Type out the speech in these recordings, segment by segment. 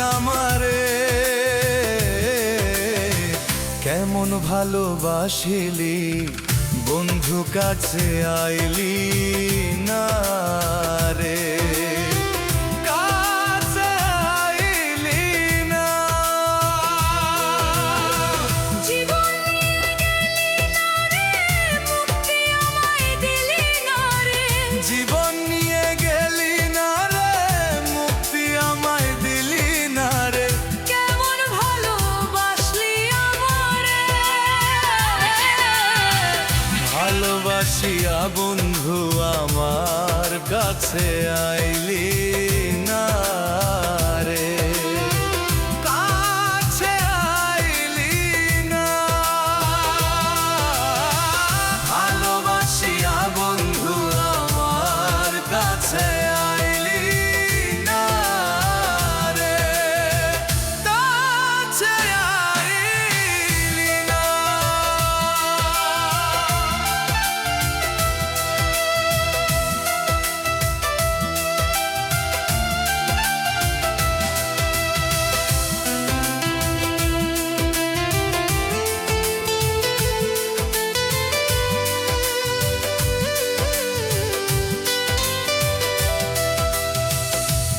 আমারে কেমন ভালোবাসিলি বন্ধু কাছে আইলি না রে কাছে আইলি না জীবন নিয়ে গেলি না রে মুক্তি আমায় দিলি না রে জীবন নিয়ে গেলি না রে মুক্তি আমায় দিলি না রে কেমন ভালোবাসলি আমারে ভালোবাসিয়া বন্ধু আমার কাছে আইলি না রে কাছে আইলি না ভালোবাসিয়া বন্ধু আমার কাছে আইলি না রে কাছে আইলি না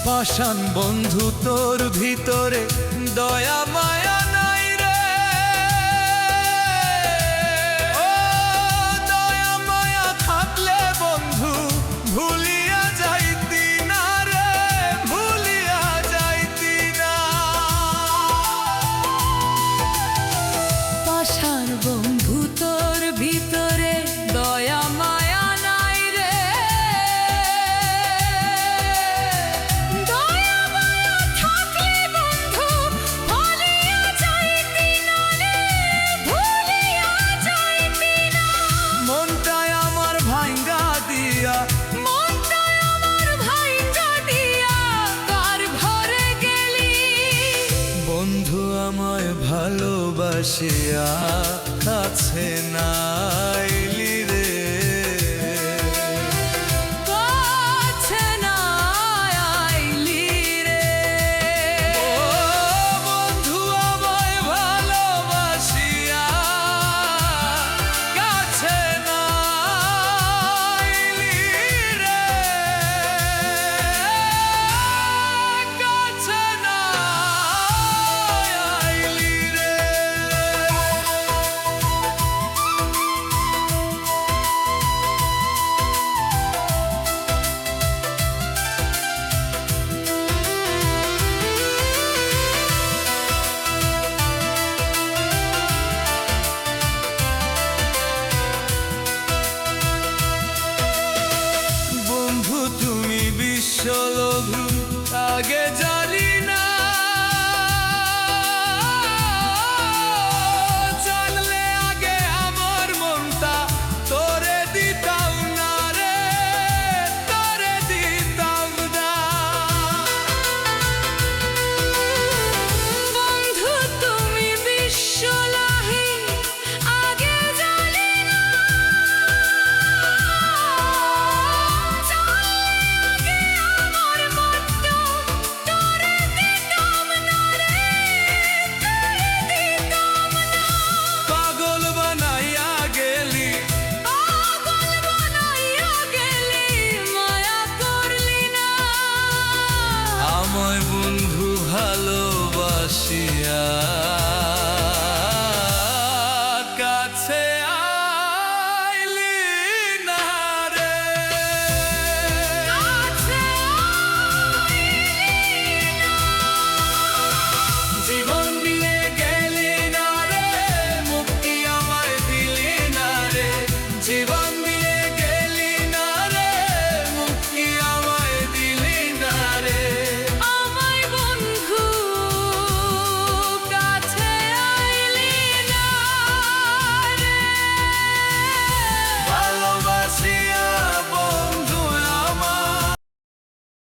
পাষাণ বন্ধু তোর ভিতরে দয়া মায়া নাই রে ও দয়া মায়া থাকলে বন্ধু ভুলিয়া যাইতি না রে ভুলিয়া যাইতি না পাষাণ বন্ধু তোর ভিতরে দয়া মায়া নাই রে দয়া মায়া থাকলে বন্ধু ভুলিয়া যাইতি না রে ভুলিয়া যাইতি না মনটাই আমার ভাঙ্গা দিয়া মনটাই আমার ভাইঙ্গা দিয়া কার ঘরে গেলি বন্ধু আমায় ভালোবাসিয়া কাছে না